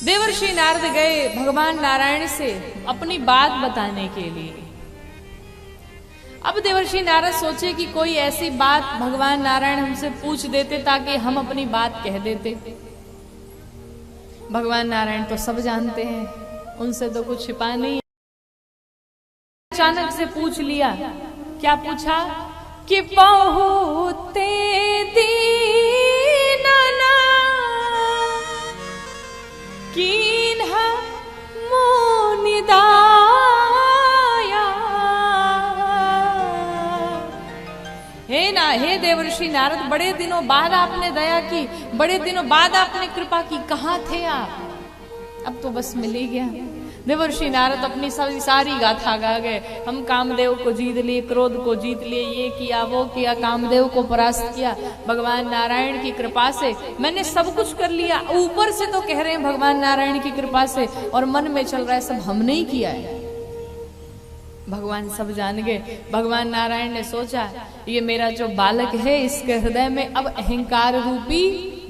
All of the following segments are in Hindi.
देवर्षि नारद गए भगवान नारायण से अपनी बात बताने के लिए। अब देवर्षि नारद सोचे कि कोई ऐसी बात भगवान नारायण हमसे पूछ देते ताकि हम अपनी बात कह देते। भगवान नारायण तो सब जानते हैं, उनसे तो कुछ छिपा नहीं। अचानक से पूछ लिया। क्या पूछा कि बहुते दीनना कीन्हा मुनिदाया। हे देवर्षि नारद, बड़े दिनों बाद आपने दया की, बड़े दिनों बाद आपने कृपा की, कहाँ थे आप? अब तो बस मिल ही गया। देवर्षि नारद अपनी सारी गाथा गा गए। हम कामदेव को जीत लिए, क्रोध को जीत लिए, ये किया वो किया, कामदेव को परास्त किया भगवान नारायण की कृपा से। मैंने सब कुछ कर लिया। ऊपर से तो कह रहे हैं भगवान नारायण की कृपा से, और मन में चल रहा है सब हमने ही किया है। भगवान सब जान गए। भगवान नारायण ने सोचा ये मेरा जो बालक है इसके हृदय में अब अहंकार रूपी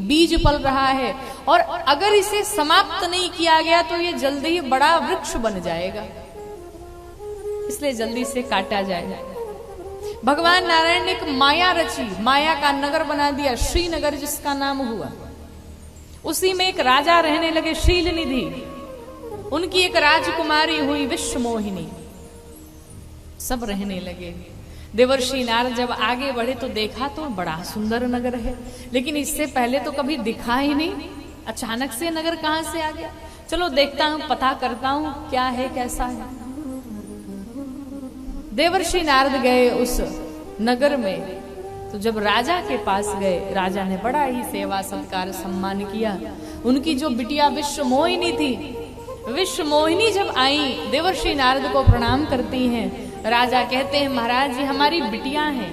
बीज पल रहा है, और अगर इसे समाप्त नहीं किया गया तो ये जल्दी ही बड़ा वृक्ष बन जाएगा, इसलिए जल्दी से काटा जाएगा। भगवान नारायण ने एक माया रची, माया का नगर बना दिया, श्रीनगर जिसका नाम हुआ। उसी में एक राजा रहने लगे, शीलनिधि। उनकी एक राजकुमारी हुई विश्वमोहिनी। सब रहने लगे। देवर्षि नारद जब आगे बढ़े तो देखा तो बड़ा सुंदर नगर है, लेकिन इससे पहले तो कभी दिखा ही नहीं। अचानक से नगर कहां से आ गया? चलो देखता हूं, पता करता हूं क्या है कैसा है। देवर्षि नारद गए उस नगर में, तो जब राजा के पास गए, राजा ने बड़ा ही सेवा सत्कार सम्मान किया। उनकी जो बिटिया विश्वमोहिनी थी, विश्वमोहिनी जब आई देवर्षि नारद को प्रणाम करती हैं। राजा कहते हैं महाराज जी हमारी बिटिया हैं,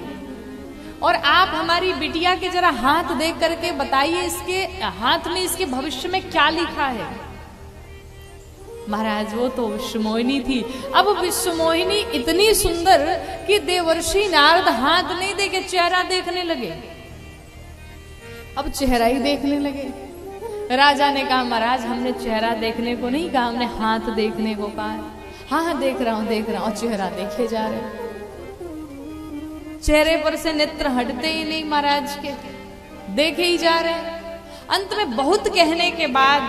और आप हमारी बिटिया के जरा हाथ देख करके बताइए इसके हाथ में इसके भविष्य में क्या लिखा है। महाराज वो तो विश्वमोहिनी थी। अब विश्वमोहिनी इतनी सुंदर कि देवर्षि नारद हाथ नहीं देके चेहरा देखने लगे। अब चेहरा ही देखने लगे। राजा ने कहा महाराज हमने चेहरा देखने को नहीं कहा, हमने हाथ देखने को कहा। हाँ देख रहा हूं, और चेहरा देखे जा रहे। चेहरे पर से नेत्र हटते ही नहीं महाराज के, देखे ही जा रहे। अंत में बहुत कहने के बाद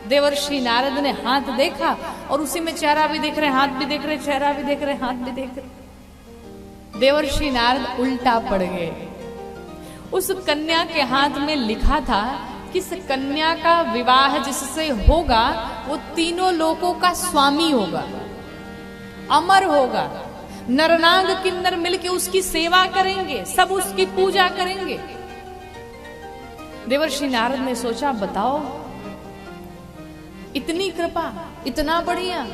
देवर्षि नारद ने हाथ देखा, और उसी में चेहरा भी देख रहे, हाथ भी देख रहे, चेहरा भी देख रहे, हाथ भी देख रहे। देवर्षि नारद उल्टा पड़ गए। उस कन्या के हाथ में लिखा था किस कन्या का विवाह जिससे होगा वो तीनों लोकों का स्वामी होगा, अमर होगा। नरनाग किन्नर मिलके उसकी सेवा करेंगे, सब उसकी पूजा करेंगे। देवर्षि नारद ने सोचा बताओ इतनी कृपा, इतना बढ़िया,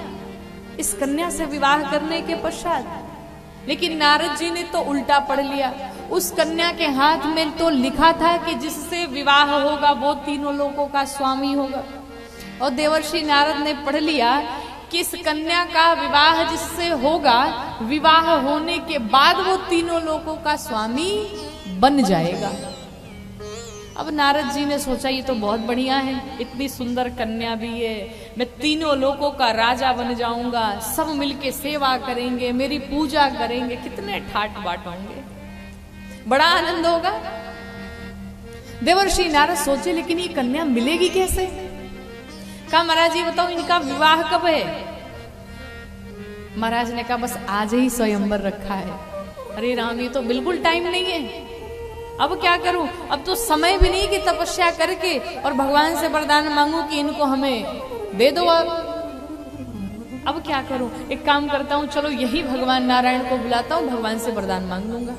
इस कन्या से विवाह करने के पश्चात। लेकिन नारद जी ने तो उल्टा पढ़ लिया। उस कन्या के हाथ में तो लिखा था कि जिससे विवाह होगा वो तीनों लोगों का स्वामी होगा, और देवर्षि नारद ने पढ़ लिया कि इस कन्या का विवाह जिससे होगा, विवाह होने के बाद वो तीनों लोगों का स्वामी बन जाएगा। अब नारद जी ने सोचा ये तो बहुत बढ़िया है, इतनी सुंदर कन्या भी है, मैं तीनों लोगों का राजा बन जाऊंगा, सब मिलके सेवा करेंगे, मेरी पूजा करेंगे, कितने ठाट बाट होंगे, बड़ा आनंद होगा। देवर्षि नारद सोचे लेकिन ये कन्या मिलेगी कैसे? कहा महाराज जी बताओ इनका विवाह कब है? महाराज ने कहा बस आज ही स्वयंवर रखा है। अरे राम ये तो बिल्कुल टाइम नहीं है, अब क्या करूं? अब तो समय भी नहीं कि तपस्या करके और भगवान से वरदान मांगू कि इनको हमें दे दो। अब क्या करूं? एक काम करता हूं, चलो यही भगवान नारायण को बुलाता हूं, भगवान से वरदान मांग लूंगा।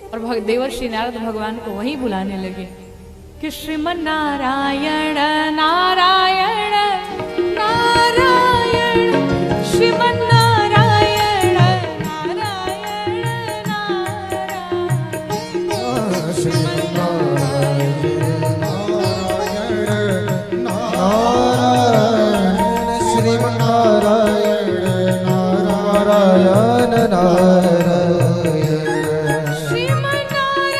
और देवर्षि नारद भगवान को वहीं बुलाने लगे कि श्रीमन नारायण नारायण नारायण, श्रीमन नारायण नारायण नारायण, श्रीमन नारायण नारायण नारायण, श्रीमन नारायण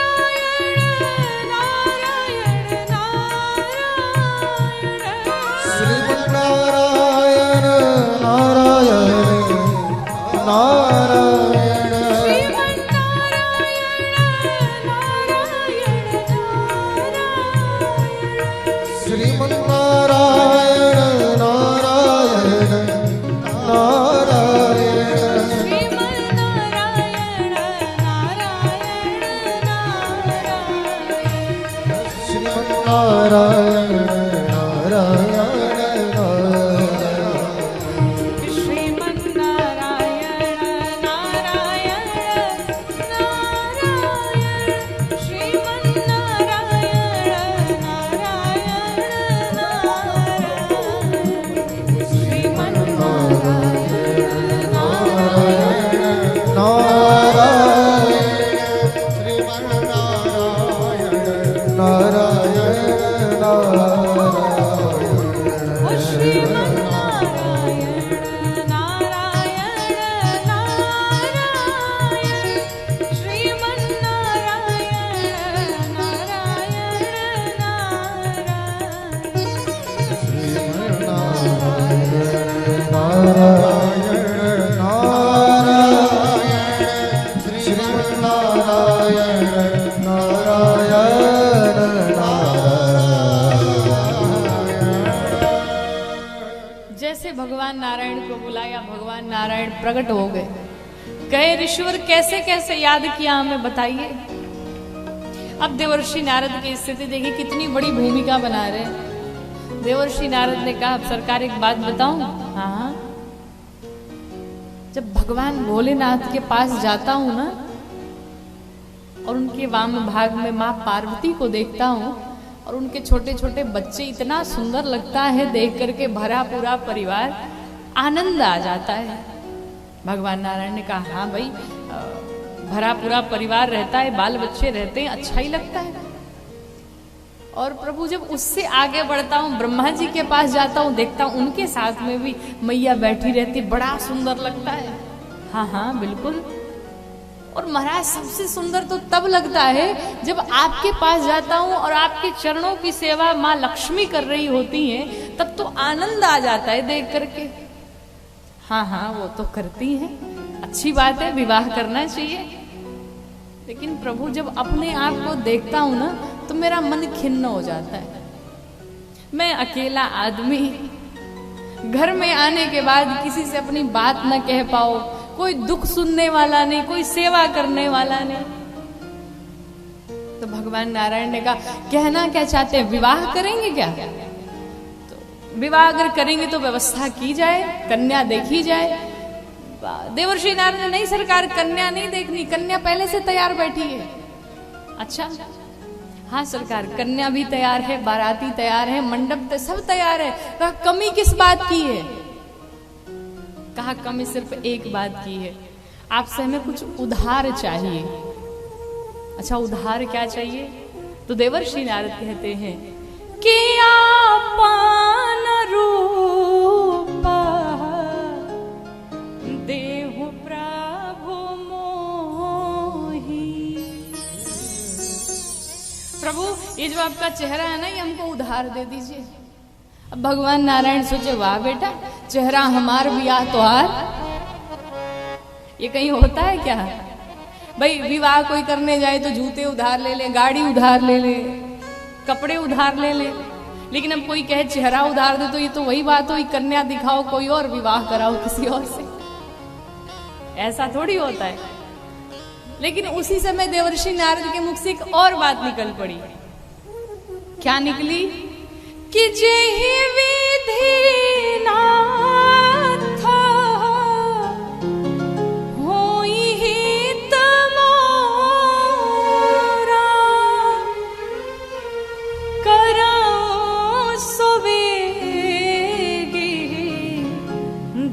नारायण नारायण। श्रीमन्नारायण नारायण नारायण श्रीमन्नारायण नारायण नारायण श्रीमन्नारायण जैसे भगवान नारायण को बुलाया, भगवान नारायण प्रकट हो गए। कहे ऋषिवर कैसे कैसे याद किया हमें बताइए। अब देवर्षि नारद की स्थिति देखिए, कितनी बड़ी भूमिका बना रहे। देवर्षि नारद ने कहा, अब सरकार एक बात बताऊं? हाँ, जब भगवान भोलेनाथ के पास जाता हूं ना और उनके वाम भाग में माँ पार्वती को देखता हूं और उनके छोटे छोटे बच्चे, इतना सुंदर लगता है देख करके, भरा पूरा परिवार, आनंद आ जाता है। भगवान नारायण ने कहा, हाँ भाई, भरा पूरा परिवार रहता है, बाल बच्चे रहते हैं, अच्छा ही लगता है। और प्रभु जब उससे आगे बढ़ता हूँ, ब्रह्मा जी के पास जाता हूँ, देखता हूँ उनके साथ में भी मैया बैठी रहती, बड़ा सुंदर लगता है। हाँ हाँ बिल्कुल। और महाराज सबसे सुंदर तो तब लगता है जब आपके पास जाता हूँ और आपके चरणों की सेवा माँ लक्ष्मी कर रही होती हैं, तब तो आनंद आ जाता है देख करके। हाँ हाँ वो तो करती हैं, अच्छी बात है, विवाह करना चाहिए। लेकिन प्रभु जब अपने आप को देखता हूं ना तो मेरा मन खिन्न हो जाता है। मैं अकेला आदमी, घर में आने के बाद किसी से अपनी बात न कह पाओ, कोई दुख सुनने वाला नहीं, कोई सेवा करने वाला नहीं। तो भगवान नारायण ने कहा, कहना क्या चाहते हैं, विवाह करेंगे क्या? तो विवाह अगर करेंगे तो व्यवस्था की जाए, कन्या देखी जाए। देवर्षि नारद ने, नहीं सरकार, कन्या नहीं देखनी, कन्या पहले से तैयार बैठी है। अच्छा, हाँ सरकार, कन्या भी तैयार है, बाराती तैयार है, मंडप सब तैयार है। कहा, कमी किस बात की है? कहा, कमी सिर्फ एक बात की है, आपसे हमें कुछ उधार चाहिए। अच्छा, उधार क्या चाहिए? तो देवर्षि नारद कहते हैं कि आपन रूप देहु प्रभु मोही। प्रभु ये जो आपका चेहरा है ना, ये हमको उधार दे दीजिए। अब भगवान नारायण सोचे, वाह बेटा, चेहरा हमार ब्याह तोहार, ये कहीं होता है क्या? भाई विवाह कोई करने जाए तो जूते उधार ले ले, गाड़ी उधार ले ले, कपड़े उधार ले ले। लेकिन अब कोई कहे चेहरा उधार दे तो ये तो वही बात हुई, कन्या दिखाओ कोई और, विवाह कराओ किसी और से। ऐसा थोड़ी होता है। लेकिन उसी समय देवर्षि नारद के मुख से एक और बात निकल पड़ी। क्या निकली? कि जेहि विधि नाथ होई हित मोरा, करौ सो वेगी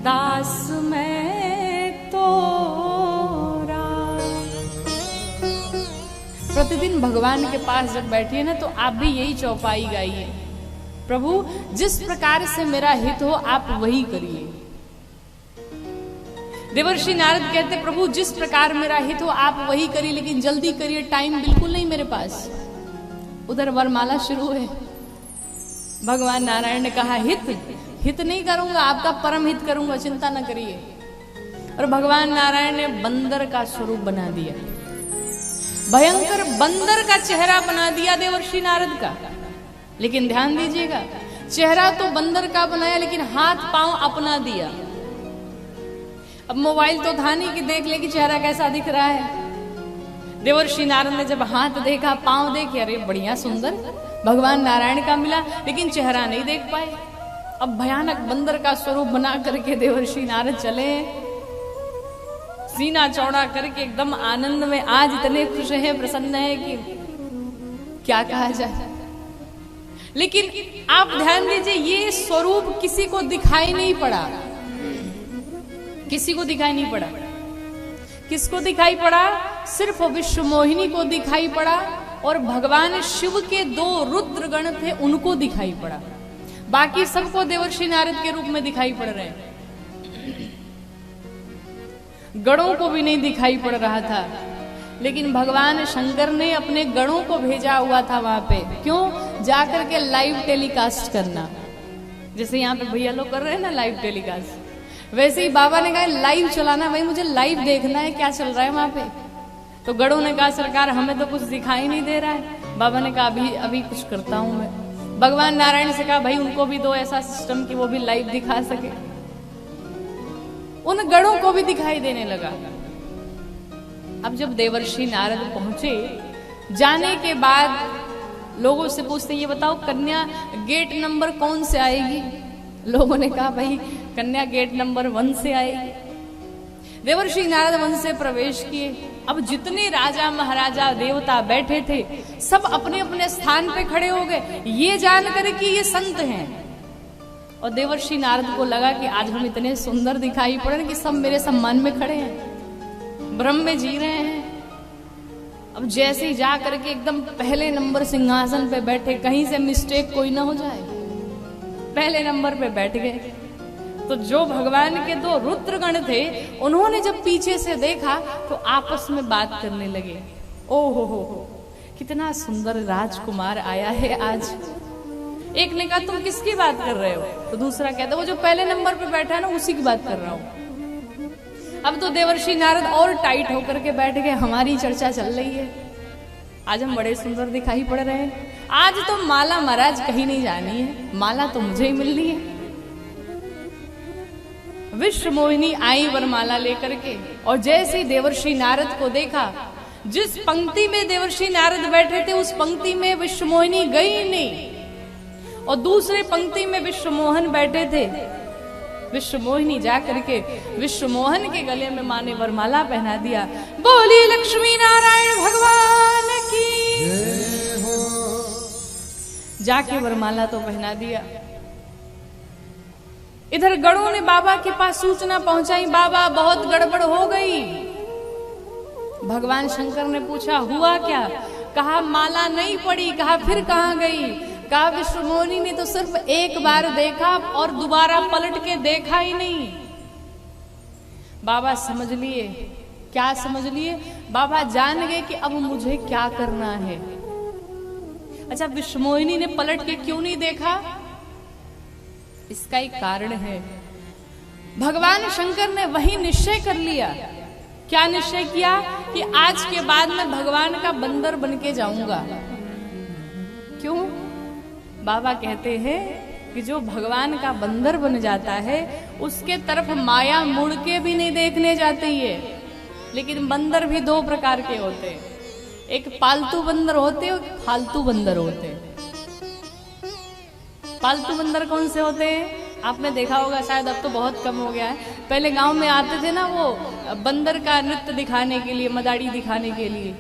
दास मैं तोरा। प्रतिदिन भगवान के पास जब बैठिए ना, तो आप भी यही चौपाई गाइए, प्रभु जिस प्रकार से मेरा हित हो आप वही करिए। देवर्षि नारद कहते, प्रभु जिस प्रकार मेरा हित हो आप वही करिए, लेकिन जल्दी करिए, टाइम बिल्कुल नहीं मेरे पास। उधर वरमाला शुरू है, भगवान नारायण ने कहा हित नहीं करूंगा, आपका परम हित करूंगा, चिंता न करिए। और भगवान नारायण ने बंदर का स्वरूप बना दिया, भयंकर बंदर का चेहरा बना दिया देवर्षि नारद का। लेकिन ध्यान दीजिएगा, चेहरा तो बंदर का बनाया लेकिन हाथ पांव अपना दिया। अब मोबाइल तो था नहीं कि देख ले कि चेहरा कैसा दिख रहा है। देवर्षि नारद ने जब हाथ देखा, पांव देखे, अरे बढ़िया सुंदर भगवान नारायण का मिला, लेकिन चेहरा नहीं देख पाए। अब भयानक बंदर का स्वरूप बना करके देवर्षि नारद चले, सीना चौड़ा करके एकदम आनंद में, आज इतने खुश हैं, प्रसन्न है कि क्या कहा जाए। लेकिन आप ध्यान दीजिए, ये स्वरूप किसी को दिखाई नहीं पड़ा, किसी को दिखाई नहीं पड़ा। किसको दिखाई पड़ा? सिर्फ विश्व मोहिनी को दिखाई पड़ा और भगवान शिव के 2 रुद्रगण थे उनको दिखाई पड़ा। बाकी सबको देवर्षि नारद के रूप में दिखाई पड़ रहे हैं। गणों को भी नहीं दिखाई पड़ रहा था, लेकिन भगवान शंकर ने अपने गणों को भेजा हुआ था वहां पे। क्यों? जाकर के लाइव टेलीकास्ट करना। जैसे यहाँ पे भैया लोग कर रहे हैं ना लाइव टेलीकास्ट, वैसे ही बाबा ने कहा लाइव चलाना, भाई मुझे लाइव देखना है क्या चल रहा है वहां पे। तो गणों ने कहा सरकार हमें तो कुछ दिखाई नहीं दे रहा है। बाबा ने कहा अभी कुछ करता हूं मैं। भगवान नारायण से कहा भाई उनको भी दो ऐसा सिस्टम कि वो भी लाइव दिखा सके। उन गणों को भी दिखाई देने लगा। अब जब देवर्षि नारद पहुंचे, जाने के बाद लोगों से पूछते ये बताओ कन्या गेट नंबर कौन से आएगी? लोगों ने कहा भाई कन्या गेट नंबर 1 से आएगी। देवर्षि नारद वन से प्रवेश किए। अब जितने राजा महाराजा देवता बैठे थे सब अपने अपने स्थान पे खड़े हो गए, ये जानकर कि ये संत हैं। और देवर्षि नारद को लगा कि आज हम इतने सुंदर दिखाई पड़ रहे कि सब मेरे सम्मान में खड़े हैं, ब्रह्म में जी रहे हैं। अब जैसे ही जा करके एकदम पहले नंबर सिंहासन पे बैठे, कहीं से मिस्टेक कोई ना हो जाए, पहले नंबर पे बैठ गए। तो जो भगवान के 2 रुद्रगण थे उन्होंने जब पीछे से देखा तो आपस में बात करने लगे, ओहो हो कितना सुंदर राजकुमार आया है आज। एक ने कहा तुम किसकी बात कर रहे हो? तो दूसरा कहता वो जो पहले नंबर पे बैठा है ना उसी की बात कर रहा हूं। अब तो देवर्षि नारद और टाइट होकर के बैठ गए, हमारी चर्चा चल रही है, आज हम बड़े सुंदर दिखाई पड़ रहे हैं, आज तो माला महाराज कहीं नहीं जानी है, माला तो मुझे ही मिलनी है। विश्व मोहिनी आई वरमाला लेकर के, और जैसे ही देवर्षि नारद को देखा, जिस पंक्ति में देवर्षि नारद बैठे थे उस पंक्ति में विश्व मोहिनी गई नहीं, और दूसरे पंक्ति में विश्व मोहन बैठे थे। विश्व मोहिनी जाकर के विश्व मोहन के गले में मां ने वरमाला पहना दिया। बोली लक्ष्मी नारायण भगवान की। जाके वरमाला तो पहना दिया। इधर गणों ने बाबा के पास सूचना पहुंचाई, बाबा बहुत गड़बड़ हो गई। भगवान शंकर ने पूछा हुआ क्या? कहा माला नहीं पड़ी। कहा फिर कहां गई? कहा विश्व मोहिनी ने तो सिर्फ एक बार देखा और दोबारा पलट के देखा ही नहीं। बाबा समझ लिए। क्या समझ लिए? बाबा जान गए कि अब मुझे क्या करना है। अच्छा, विश्व मोहिनी ने पलट के क्यों नहीं देखा? इसका एक कारण है। भगवान शंकर ने वही निश्चय कर लिया। क्या निश्चय किया? कि आज के बाद मैं भगवान का बंदर बन के जाऊंगा। क्यों? बाबा कहते हैं कि जो भगवान का बंदर बन जाता है उसके तरफ माया मुड़ के भी नहीं देखने जाती है। लेकिन बंदर भी 2 प्रकार के होते हैं, एक पालतू बंदर होते और एक फालतू बंदर होते हैं। पालतू बंदर कौन से होते हैं? आपने देखा होगा, शायद अब तो बहुत कम हो गया है। पहले गांव में आते थे ना वो बंदर का नृत्य दिखाने के लिए, मदारी दिखाने के लिए,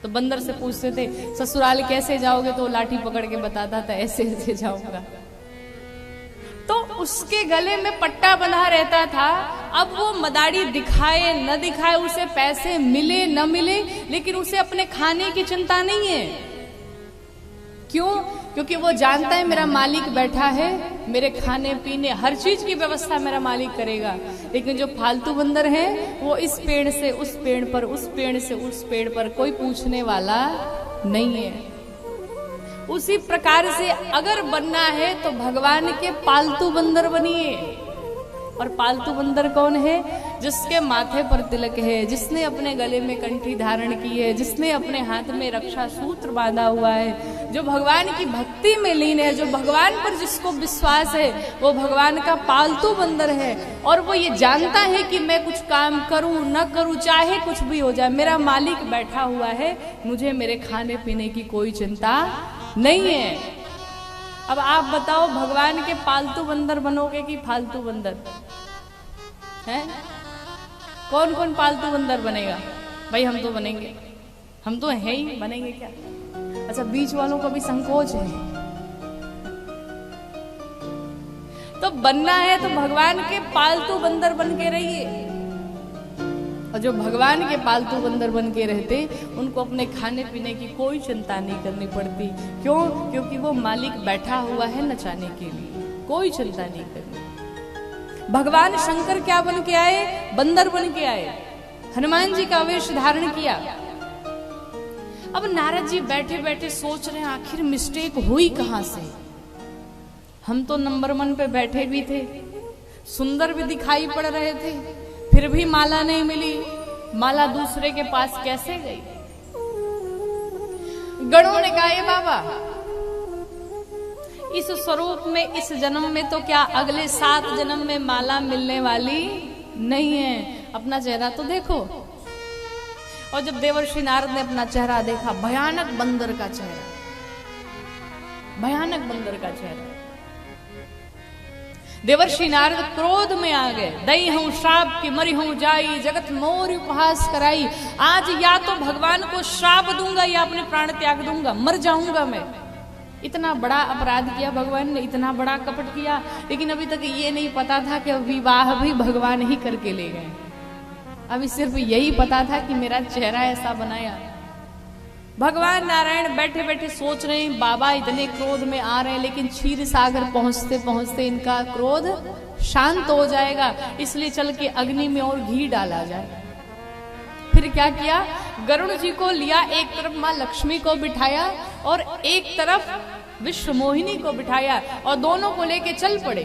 तो बंदर से पूछते थे ससुराल कैसे जाओगे, तो लाठी पकड़ के बताता था ऐसे ऐसे जाऊंगा। तो उसके गले में पट्टा बंधा रहता था। अब वो मदारी दिखाए न दिखाए, उसे पैसे मिले न मिले, लेकिन उसे अपने खाने की चिंता नहीं है। क्यों? क्योंकि वो जानता है मेरा मालिक बैठा है, मेरे खाने पीने हर चीज की व्यवस्था मेरा मालिक करेगा। लेकिन जो फालतू बंदर है वो इस पेड़ से उस पेड़ पर, उस पेड़ से उस पेड़ पर, कोई पूछने वाला नहीं है। उसी प्रकार से अगर बनना है तो भगवान के पालतू बंदर बनिए। और पालतू बंदर कौन है? जिसके माथे पर तिलक है, जिसने अपने गले में कंठी धारण की है, जिसने अपने हाथ में रक्षा सूत्र बांधा हुआ है, जो भगवान की भक्ति में लीन है, जो भगवान पर जिसको विश्वास है, वो भगवान का पालतू बंदर है। और वो ये जानता है कि मैं कुछ काम करूं न करूं, चाहे कुछ भी हो जाए, मेरा मालिक बैठा हुआ है, मुझे मेरे खाने पीने की कोई चिंता नहीं है। अब आप बताओ, भगवान के पालतू बंदर बनोगे कि फालतू बंदर? हैं? कौन कौन पालतू बंदर बनेगा? भाई हम तो बनेंगे, हम तो हैं ही, बनेंगे क्या? अच्छा, बीच वालों को भी संकोच है। तो बनना है तो भगवान के पालतू बंदर बन के रहिए। और जो भगवान के पालतू बंदर बन के रहते, उनको अपने खाने पीने की कोई चिंता नहीं करनी पड़ती। क्यों? क्योंकि वो मालिक बैठा हुआ है नचाने के लिए, कोई चिंता नहीं करनी। भगवान शंकर क्या बन के आए? बंदर बन के आए। हनुमान जी का वेश धारण किया। अब नारद जी बैठे बैठे सोच रहे हैं, आखिर मिस्टेक हुई कहां से? हम तो नंबर 1 पे बैठे भी थे, सुंदर भी दिखाई पड़ रहे थे, फिर भी माला नहीं मिली। माला दूसरे के पास कैसे गई? गणों ने कहा, ये बाबा, इस स्वरूप में इस जन्म में तो क्या अगले 7 जन्म में माला मिलने वाली नहीं है। अपना चेहरा तो देखो। और जब देवर्षि नारद ने अपना चेहरा देखा, भयानक बंदर का चेहरा, भयानक बंदर का चेहरा। देवर्षि नारद क्रोध में आ गए। दई हूं श्राप की मरी हूं जाई, जगत मोर उपहास कराई। आज या तो भगवान को श्राप दूंगा या अपने प्राण त्याग दूंगा, मर जाऊंगा मैं। इतना बड़ा अपराध किया भगवान ने, इतना बड़ा कपट किया, लेकिन अभी तक ये नहीं पता था कि विवाह भी भगवान ही करके ले गए। अभी सिर्फ यही पता था कि मेरा चेहरा ऐसा बनाया। भगवान नारायण बैठे बैठे सोच रहे हैं, बाबा इतने क्रोध में आ रहे हैं, लेकिन क्षीर सागर पहुंचते पहुंचते इनका क्रोध शांत हो जाएगा, इसलिए चल के अग्नि में और घी डाला जाए। फिर क्या किया? गरुड़ जी को लिया, एक तरफ मां लक्ष्मी को बिठाया और एक तरफ विश्व मोहिनी को बिठाया, और दोनों को लेके चल पड़े।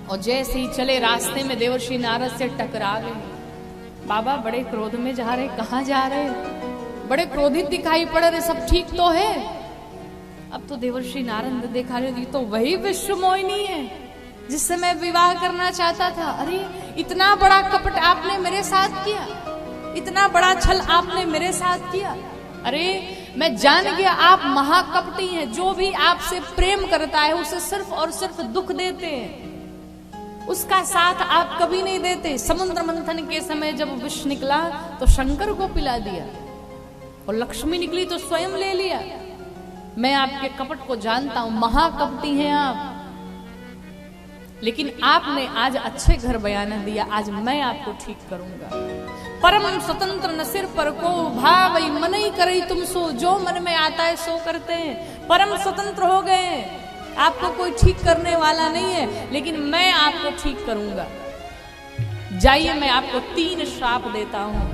और जैसे ही चले, रास्ते में देवर्षि नारद से टकरा गए। बाबा बड़े क्रोध में जा रहे, कहां जा रहे? बड़े क्रोधित दिखाई पड़ रहे, सब ठीक तो है? अब तो देवर्षि नारद ने देखा, रहे तो वही विश्व मोहिनी है जिससे मैं विवाह करना चाहता था। अरे इतना बड़ा कपट आपने मेरे साथ किया, इतना बड़ा छल आपने मेरे साथ किया। अरे मैं जान गया आप महाकपटी हैं, जो भी आपसे प्रेम करता है उसे सिर्फ और सिर्फ दुख देते हैं, उसका साथ आप कभी नहीं देते। समुद्र मंथन के समय जब विष निकला तो शंकर को पिला दिया, और लक्ष्मी निकली तो स्वयं ले लिया। मैं आपके कपट को जानता हूं, महाकपटी हैं आप। लेकिन आपने आज अच्छे घर बयाना दिया, आज मैं आपको ठीक करूंगा। परम स्वतंत्र न सिर पर को भावई मनई करई तुम सो, जो मन में आता है सो करते हैं। परम स्वतंत्र हो गए, आपको कोई ठीक करने वाला नहीं है, लेकिन मैं आपको ठीक करूंगा। जाइए, मैं आपको 3 श्राप देता हूं।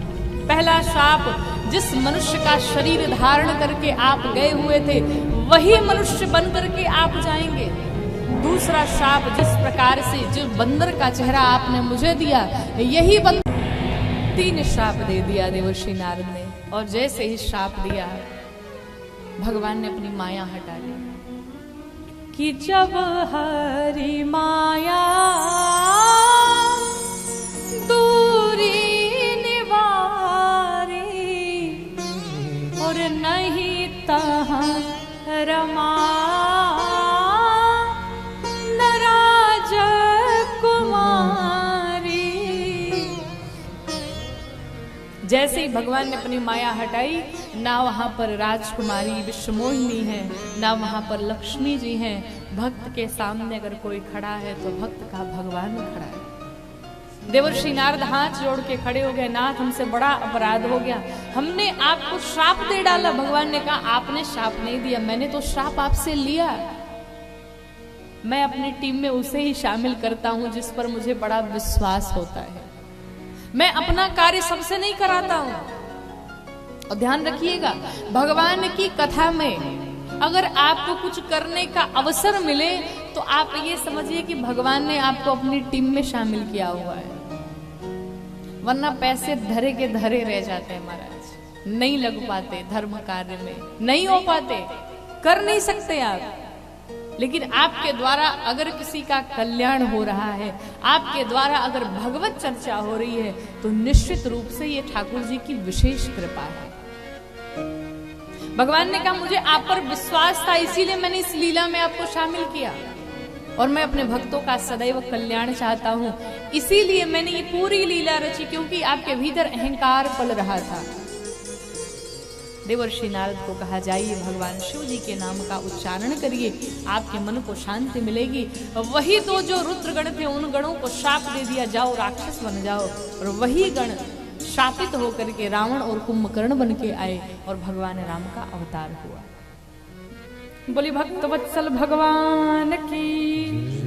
पहला श्राप, जिस मनुष्य का शरीर धारण करके आप गए हुए थे वही मनुष्य बन करके आप जाएंगे। दूसरा श्राप, जिस प्रकार से जो बंदर का चेहरा आपने मुझे दिया यही बंदर। 3 श्राप दे दिया देवर्षि नारद ने। और जैसे ही श्राप दिया, भगवान ने अपनी माया हटा ली कि जब हरि माया दूरी निवारी और नहीं तहाँ रमा जैसे ही भगवान ने अपनी माया हटाई, ना वहां पर राजकुमारी विश्वमोहिनी है, ना वहां पर लक्ष्मी जी हैं। भक्त के सामने अगर कोई खड़ा है तो भक्त का भगवान खड़ा है। देवर्षि नारद हाथ जोड़ के खड़े हो गए, नाथ हमसे बड़ा अपराध हो गया, हमने आपको श्राप दे डाला। भगवान ने कहा, आपने श्राप नहीं दिया, मैंने तो श्राप आपसे लिया। मैं अपनी टीम में उसे ही शामिल करता हूं जिस पर मुझे बड़ा विश्वास होता है। मैं अपना कार्य सबसे नहीं कराता हूं। और ध्यान रखिएगा, भगवान की कथा में अगर आपको कुछ करने का अवसर मिले तो आप ये समझिए कि भगवान ने आपको अपनी टीम में शामिल किया हुआ है, वरना पैसे धरे के धरे रह जाते हैं महाराज, नहीं लग पाते धर्म कार्य में, नहीं हो पाते, कर नहीं सकते आप। लेकिन आपके द्वारा अगर किसी का कल्याण हो रहा है, आपके द्वारा अगर भगवत चर्चा हो रही है, तो निश्चित रूप से ये ठाकुर जी की विशेष कृपा है। भगवान ने कहा मुझे आप पर विश्वास था, इसीलिए मैंने इस लीला में आपको शामिल किया, और मैं अपने भक्तों का सदैव कल्याण चाहता हूं, इसीलिए मैंने ये पूरी लीला रची, क्योंकि आपके भीतर अहंकार पल रहा था। देवर्षि नारद को कहा जाइए भगवान शिव जी के नाम का उच्चारण करिए, आपके मन को शांति मिलेगी। वही तो जो रुद्रगण थे उन गणों को शाप दे दिया, जाओ राक्षस बन जाओ, और वही गण शापित होकर के रावण और कुंभकर्ण बन के आए और भगवान राम का अवतार हुआ। बोली भक्त वत्सल भगवान की।